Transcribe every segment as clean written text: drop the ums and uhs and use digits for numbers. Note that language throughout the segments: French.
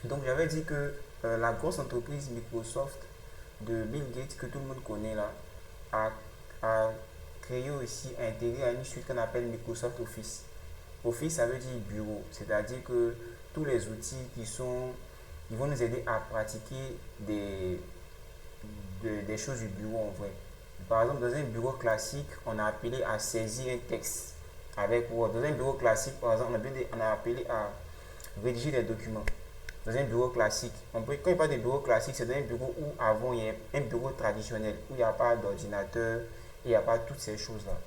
Donc, j'avais dit que la grosse entreprise Microsoft de Bill Gates, que tout le monde connaît là, a, a créé aussi, intégré à une suite qu'on appelle Microsoft Office. Office, ça veut dire bureau, c'est-à-dire que tous les outils qui vont nous aider à pratiquer des choses du bureau en vrai. Par exemple, dans un bureau classique, on a appelé à saisir un texte avec Word. Dans un bureau classique, par exemple, on a appelé à rédiger des documents. Dans un bureau classique, quand il parle de bureau classique, c'est dans un bureau où avant il y a un bureau traditionnel, où il n'y a pas d'ordinateur, il n'y a pas toutes ces choses-là.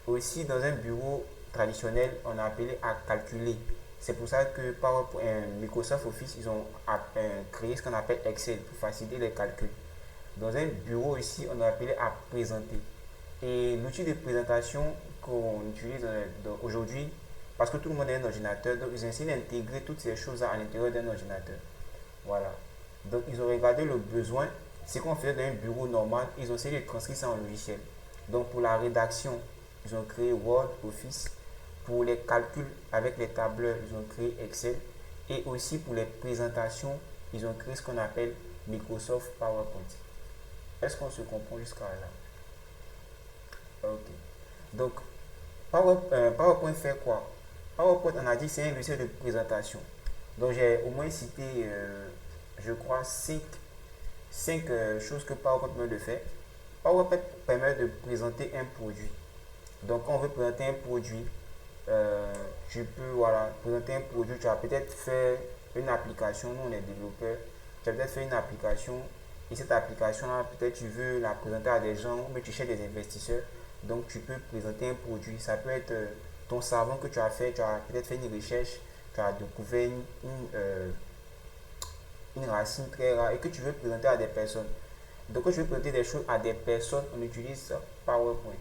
Aussi, dans un bureau traditionnel, on a appelé à calculer. C'est pour ça que par Microsoft Office, ils ont créé ce qu'on appelle Excel pour faciliter les calculs. Dans un bureau ici, on a appelé à présenter. Et l'outil de présentation qu'on utilise aujourd'hui, parce que tout le monde a un ordinateur, donc ils ont essayé d'intégrer toutes ces choses à l'intérieur d'un ordinateur. Voilà. Donc ils ont regardé le besoin, ce qu'on faisait dans un bureau normal, ils ont essayé de transcrire ça en logiciel. Donc pour la rédaction, ils ont créé Word, Office. Pour les calculs avec les tableurs, ils ont créé Excel. Et aussi pour les présentations, ils ont créé ce qu'on appelle Microsoft PowerPoint. Est-ce qu'on se comprend jusqu'à là? Ok. Donc, PowerPoint fait quoi? PowerPoint, on a dit, c'est un logiciel de présentation. Donc, j'ai au moins cité, je crois, 5 choses que PowerPoint permet de faire. PowerPoint permet de présenter un produit. Donc, quand on veut présenter un produit, tu peux voilà, présenter un produit. Tu vas peut-être faire une application. Nous, on est développeurs. Tu vas peut-être faire une application. Et cette application-là, peut-être tu veux la présenter à des gens, mais tu cherches des investisseurs. Donc, tu peux présenter un produit. Ça peut être ton savon que tu as fait. Tu as peut-être fait une recherche. Tu as découvert une racine très rare et que tu veux présenter à des personnes. Donc, quand tu veux présenter des choses à des personnes, on utilise PowerPoint.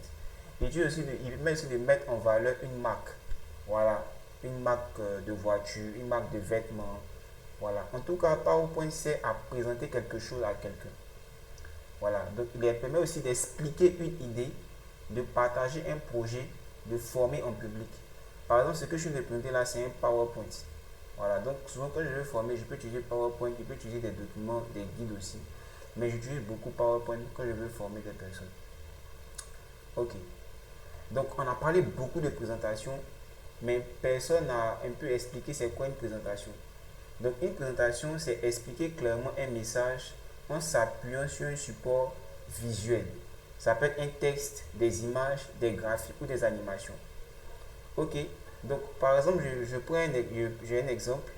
Et il permet aussi de mettre en valeur une marque. Voilà, une marque de voiture, une marque de vêtements. Voilà. En tout cas, PowerPoint sert à présenter quelque chose à quelqu'un. Voilà. Donc, il permet aussi d'expliquer une idée, de partager un projet, de former en public. Par exemple, ce que je vais présenter là, c'est un PowerPoint. Voilà. Donc, souvent, quand je veux former, je peux utiliser PowerPoint, je peux utiliser des documents, des guides aussi. Mais j'utilise beaucoup PowerPoint quand je veux former des personnes. Ok. Donc, on a parlé beaucoup de présentation, mais personne n'a un peu expliqué c'est quoi une présentation. Donc, une présentation, c'est expliquer clairement un message en s'appuyant sur un support visuel. Ça peut être un texte, des images, des graphiques ou des animations. Ok, donc par exemple, je prends j'ai un exemple.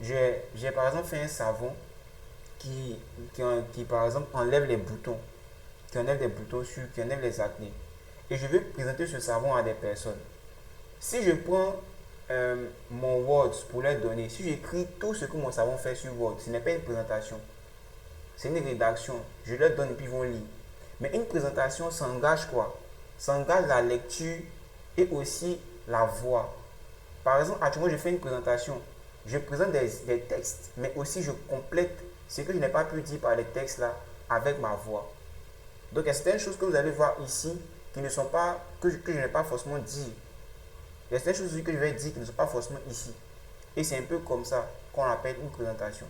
J'ai par exemple fait un savon qui, par exemple enlève les boutons, qui enlève les acnés. Et je veux présenter ce savon à des personnes. Si je prends mon Word pour leur donner, si j'écris tout ce que mon savon fait sur Word, ce n'est pas une présentation, c'est une rédaction. Je leur donne et puis ils vont lire. Mais une présentation s'engage quoi? S'engage la lecture et aussi la voix. Par exemple, actuellement, je fais une présentation. Je présente des textes, mais aussi je complète ce que je n'ai pas pu dire par les textes là avec ma voix. Donc, il y a certaines choses que vous allez voir ici qui ne sont pas, que je n'ai pas forcément dit. Il y a certaines choses que je vais dire qui ne sont pas forcément ici. Et c'est un peu comme ça qu'on appelle une présentation.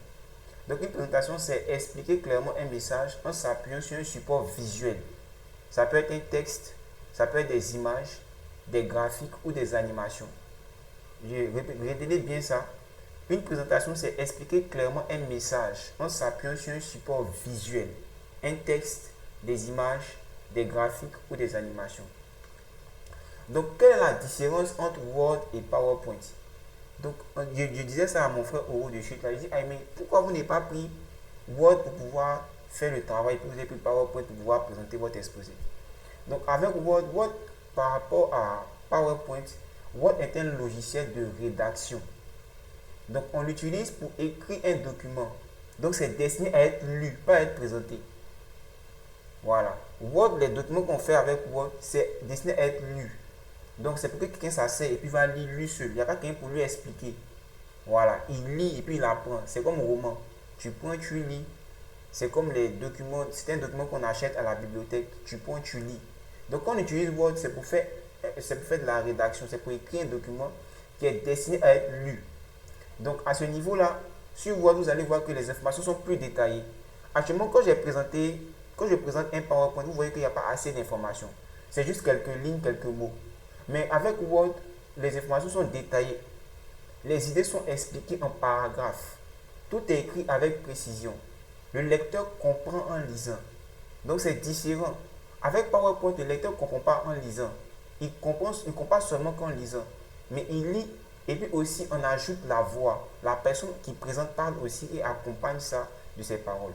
Donc, une présentation, c'est expliquer clairement un message en s'appuyant sur un support visuel. Ça peut être un texte, ça peut être des images, des graphiques ou des animations. Retenez bien ça. Une présentation, c'est expliquer clairement un message en s'appuyant sur un support visuel. Un texte, des images, des graphiques ou des animations. Donc, quelle est la différence entre Word et PowerPoint? Donc, je disais ça à mon frère au haut de chute. Là, je dis, ah, mais pourquoi vous n'avez pas pris Word pour pouvoir faire le travail, puis vous avez pris PowerPoint pour pouvoir présenter votre exposé? Donc, avec Word, par rapport à PowerPoint, Word est un logiciel de rédaction. Donc, on l'utilise pour écrire un document. Donc, c'est destiné à être lu, pas à être présenté. Voilà. Word, les documents qu'on fait avec Word, c'est destiné à être lu. Donc, c'est pour que quelqu'un s'asseye et puis va lire lui seul. Il n'y a pas quelqu'un pour lui expliquer. Voilà. Il lit et puis il apprend. C'est comme un roman. Tu prends, tu lis. C'est comme les documents. C'est un document qu'on achète à la bibliothèque. Tu prends, tu lis. Donc, quand on utilise Word, c'est pour faire de la rédaction. C'est pour écrire un document qui est destiné à être lu. Donc, à ce niveau-là, Sur Word, vous allez voir que les informations sont plus détaillées. Actuellement, quand je présente un PowerPoint, vous voyez qu'il n'y a pas assez d'informations. C'est juste quelques lignes, quelques mots. Mais avec Word, les informations sont détaillées. Les idées sont expliquées en paragraphes. Tout est écrit avec précision. Le lecteur comprend en lisant. Donc c'est différent. Avec PowerPoint, le lecteur ne comprend pas en lisant. Il comprend seulement qu'en lisant. Mais il lit et puis aussi on ajoute la voix. La personne qui présente parle aussi et accompagne ça de ses paroles.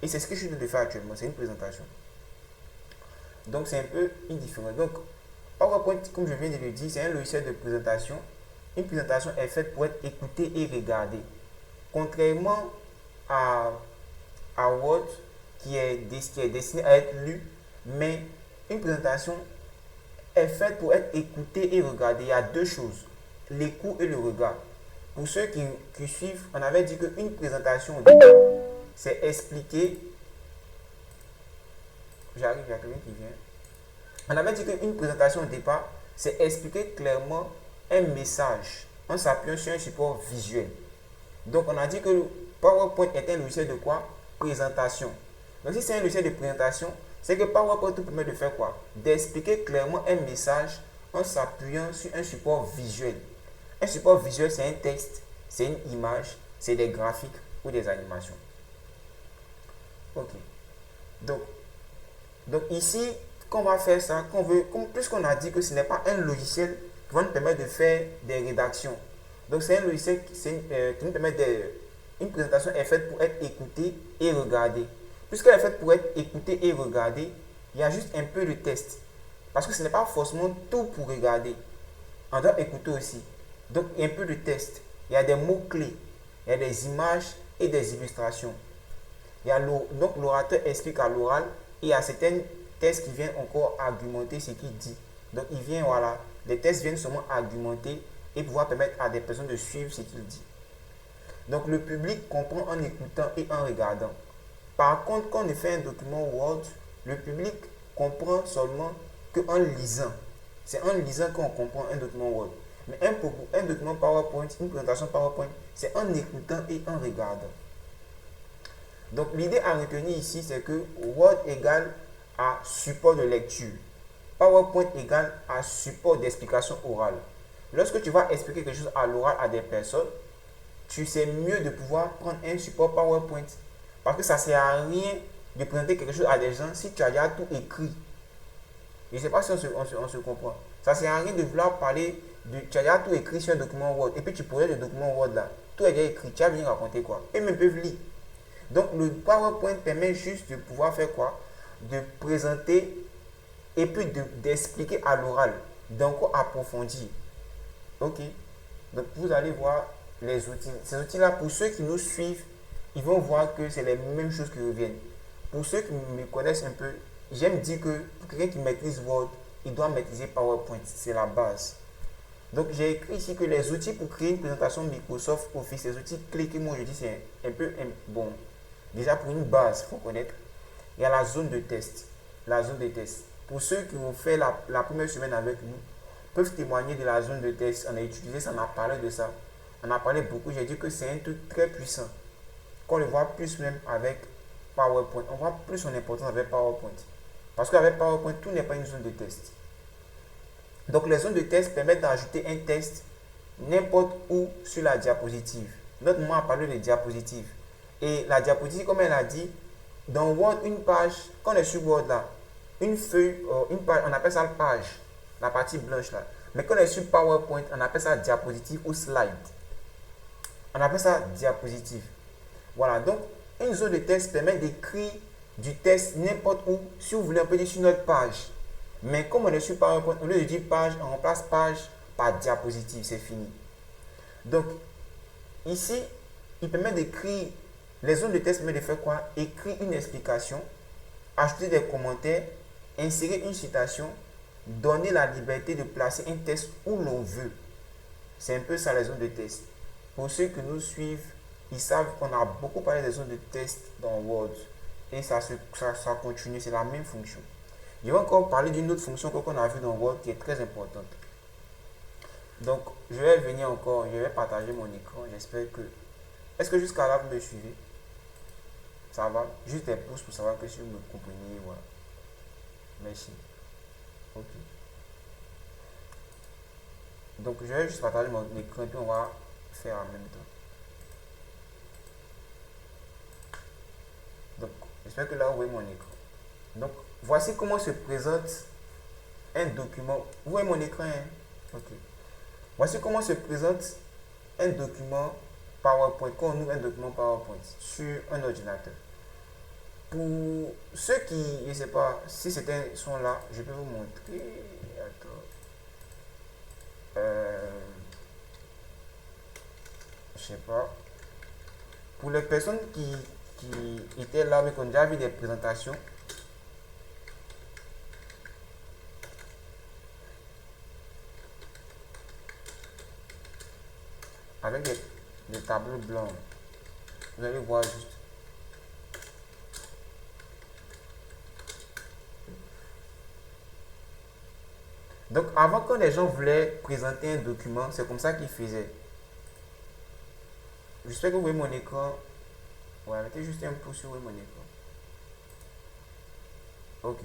Et c'est ce que je suis en train de faire actuellement. C'est une présentation. Donc c'est un peu indifférent. Donc PowerPoint, comme je viens de le dire, c'est un logiciel de présentation. Une présentation est faite pour être écoutée et regardée. Contrairement à Word, qui est destiné à être lu, mais une présentation est faite pour être écoutée et regardée. Il y a deux choses, l'écoute et le regard. Pour ceux qui suivent, on avait dit qu'une présentation au début, c'est expliquer. J'arrive, il y a quelqu'un qui vient. On avait dit qu'une présentation au départ, c'est expliquer clairement un message en s'appuyant sur un support visuel. Donc on a dit que PowerPoint est un logiciel de quoi? Présentation. Donc si c'est un logiciel de présentation, c'est que PowerPoint tout permet de faire quoi? D'expliquer clairement un message en s'appuyant sur un support visuel. Un support visuel, c'est un texte, c'est une image, c'est des graphiques ou des animations. Ok. Donc ici, quand on va faire ça, puisqu'on a dit que ce n'est pas un logiciel qui va nous permettre de faire des rédactions. Donc c'est un logiciel qui nous permet de... Une présentation est faite pour être écoutée et regardée. Puisqu'elle est faite pour être écoutée et regardée, il y a juste un peu de test. Parce que ce n'est pas forcément tout pour regarder. On doit écouter aussi. Donc il y a un peu de test. Il y a des mots-clés, il y a des images et des illustrations. Donc l'orateur explique à l'oral et il y a certains tests qui viennent encore argumenter ce qu'il dit. Donc les tests viennent seulement argumenter et pouvoir permettre à des personnes de suivre ce qu'il dit. Donc le public comprend en écoutant et en regardant. Par contre, quand on fait un document Word, le public comprend seulement qu'en lisant. C'est en lisant qu'on comprend un document Word. Mais un document PowerPoint, une présentation PowerPoint, c'est en écoutant et en regardant. Donc l'idée à retenir ici, c'est que Word égale à support de lecture. PowerPoint égale à support d'explication orale. Lorsque tu vas expliquer quelque chose à l'oral à des personnes, tu sais mieux de pouvoir prendre un support PowerPoint. Parce que ça ne sert à rien de présenter quelque chose à des gens si tu as déjà tout écrit. Je ne sais pas si on se comprend. Ça ne sert à rien de vouloir parler tu as déjà tout écrit sur un document Word et puis tu pourrais le document Word là. Tout est déjà écrit. Tu vas venir raconter quoi? Et même peuvent lire. Donc le PowerPoint permet juste de pouvoir faire quoi? De présenter et puis d'expliquer à l'oral, d'encore approfondir. Ok? Donc vous allez voir les outils. Ces outils-là, pour ceux qui nous suivent, ils vont voir que c'est les mêmes choses qui reviennent. Pour ceux qui me connaissent un peu, j'aime dire que pour quelqu'un qui maîtrise Word, il doit maîtriser PowerPoint. C'est la base. Donc j'ai écrit ici que les outils pour créer une présentation Microsoft Office, les outils clés que moi je dis c'est un peu bon. Déjà pour une base, il faut connaître. Il y a la zone de test. La zone de test. Pour ceux qui ont fait la première semaine avec nous, peuvent témoigner de la zone de test. On a utilisé ça, on a parlé de ça. On a parlé beaucoup. J'ai dit que c'est un truc très puissant. Qu'on le voit plus même avec PowerPoint. On voit plus son importance avec PowerPoint. Parce qu'avec PowerPoint, tout n'est pas une zone de test. Donc les zones de test permettent d'ajouter un test n'importe où sur la diapositive. Notre maman a parlé de diapositive. Et la diapositive, comme elle a dit, dans Word, une page, quand on est sur Word là, une feuille, une page, on appelle ça page, la partie blanche là. Mais quand on est sur PowerPoint, on appelle ça diapositive ou slide. On appelle ça diapositive. Voilà, donc une zone de test permet d'écrire du test n'importe où. Si vous voulez, on peut dire sur notre page. Mais comme on est sur PowerPoint, au lieu de dire page, on remplace page par diapositive, c'est fini. Donc, ici, il permet d'écrire, les zones de test permettent de faire quoi? Écrire une explication, ajouter des commentaires, insérer une citation, donner la liberté de placer un test où l'on veut. C'est un peu ça les zones de test. Pour ceux qui nous suivent, ils savent qu'on a beaucoup parlé des zones de test dans Word. Et ça continue, c'est la même fonction. Je vais encore parler d'une autre fonction qu'on a vue dans Word qui est très importante. Donc, je vais venir encore, je vais partager mon écran. J'espère que Est-ce que jusqu'à là, vous me suivez? Ça va? Juste des pouces pour savoir que si vous me comprenez, voilà. Merci. Ok. Donc, je vais juste partager mon écran et puis on va faire en même temps. Donc, j'espère que là, vous voyez mon écran. Donc, voici comment se présente un document. Vous voyez mon écran, hein? Ok. Voici comment se présente un document PowerPoint, quand on ouvre un document PowerPoint sur un ordinateur. Pour ceux qui, je ne sais pas, si c'était son là, je peux vous montrer. Attends. Je sais pas. Pour les personnes qui étaient là, mais qui ont déjà vu des présentations, avec des tableaux blancs, vous allez voir juste. Donc, avant, quand les gens voulaient présenter un document, c'est comme ça qu'ils faisaient. J'espère que vous voyez mon écran. Ouais, mettez juste un pouce sur mon écran. Ok.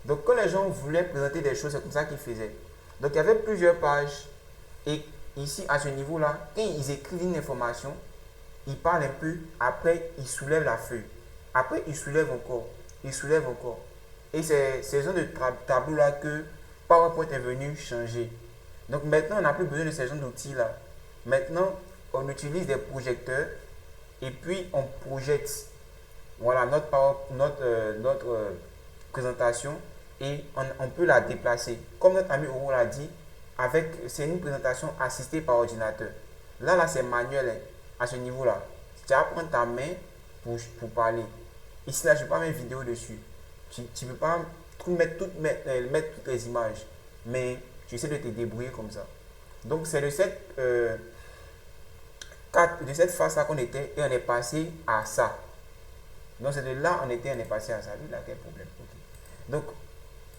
Donc, quand les gens voulaient présenter des choses, c'est comme ça qu'ils faisaient. Donc, il y avait plusieurs pages. Et ici, à ce niveau-là, quand ils écrivent une information, ils parlent un peu. Après, ils soulèvent la feuille. Après, ils soulèvent encore. Ils soulèvent encore. Et c'est ce genre de tableau-là que PowerPoint est venu changer. Donc, maintenant, on n'a plus besoin de ce genre d'outils-là. Maintenant, on utilise des projecteurs et puis on projette, voilà, notre présentation et on peut la déplacer. Comme notre ami Oro l'a dit, c'est une présentation assistée par ordinateur. Là c'est manuel, hein, à ce niveau-là. Tu vas prendre ta main pour parler. Ici, là, je ne vais pas mettre vidéo dessus. Tu ne peux pas mettre toutes les images, mais tu essaies de te débrouiller comme ça. Donc, c'est de cette phase-là qu'on était et on est passé à ça. Donc, c'est de là on est passé à ça. Lui, il a quel problème? Okay. Donc,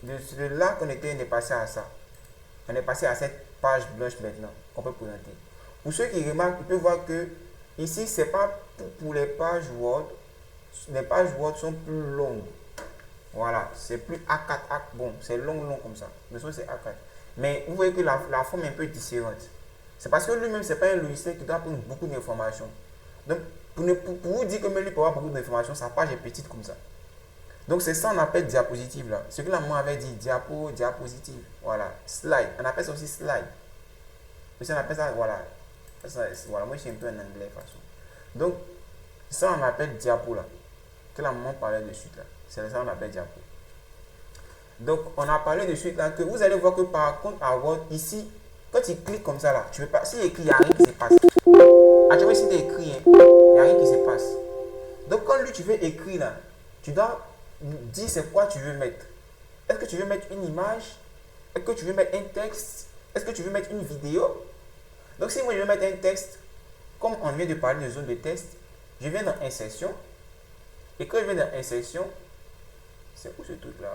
de là qu'on était, on est passé à ça. On est passé à cette page blanche maintenant qu'on peut présenter. Pour ceux qui remarquent, ils peuvent voir que ici, c'est pas pour les pages Word. Les pages Word sont plus longues. Voilà, c'est plus A4. Bon, c'est long comme ça. Mais ça, c'est A4. Mais vous voyez que la forme est un peu différente. C'est parce que lui-même, ce n'est pas un logiciel qui doit prendre beaucoup d'informations. Donc, pour vous dire que même lui peut avoir beaucoup d'informations, sa page est petite comme ça. Donc, c'est ça qu'on appelle diapositive là. Ce que la maman avait dit, diapositive. Voilà, slide. On appelle ça aussi slide. On appelle ça, voilà. Voilà, moi je suis un peu en anglais de toute façon. Donc, ça on appelle diapo là. Que la maman parlait de suite là. C'est ça qu'on appelle diapo. Donc, on a parlé de suite là que vous allez voir que par contre, à Word, ici, quand tu cliques comme ça là, tu veux pas. Si écrit, il n'y a rien qui se passe. Actuellement, si tu écrit, il n'y a rien qui se passe. Donc, quand lui, tu veux écrire là, tu dois dire c'est quoi tu veux mettre. Est-ce que tu veux mettre une image? Est-ce que tu veux mettre un texte? Est-ce que tu veux mettre une vidéo? Donc, si moi je veux mettre un texte, comme on vient de parler de zone de test, je viens dans insertion. Et quand je viens dans insertion, c'est où ce truc là?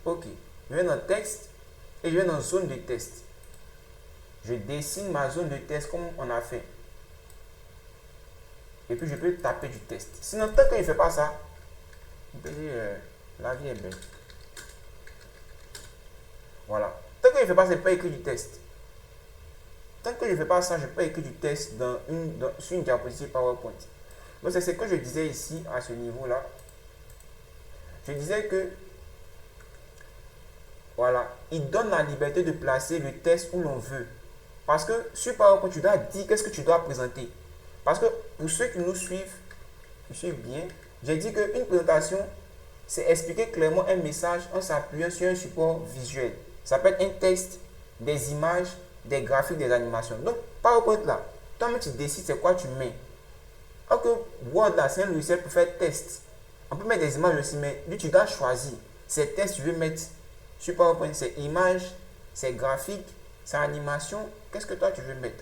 Ok. Je viens dans texte et je viens dans zone de test. Je dessine ma zone de test comme on a fait. Et puis je peux taper du test. Sinon, tant qu'il ne fait pas ça, on peut dire la vie est belle. Voilà. Tant qu'il ne fait pas ça, je peux écrire du test. Tant que je ne fais pas ça, je peux écrire du test sur une diapositive PowerPoint. Donc c'est ce que je disais ici à ce niveau-là. Je disais que voilà, il donne la liberté de placer le test où l'on veut. Parce que sur PowerPoint, tu dois dire qu'est-ce que tu dois présenter. Parce que pour ceux qui nous suivent, qui suivent bien, j'ai dit qu'une présentation, c'est expliquer clairement un message en s'appuyant sur un support visuel. Ça peut être un texte, des images, des graphiques, des animations. Donc, PowerPoint là, toi-même tu décides c'est quoi tu mets. Alors que Word là, c'est un logiciel pour faire test. On peut mettre des images aussi, mais lui tu dois choisir. Ces tests tu veux mettre sur PowerPoint, c'est images, c'est graphique, c'est animation. Qu'est-ce que toi tu veux mettre?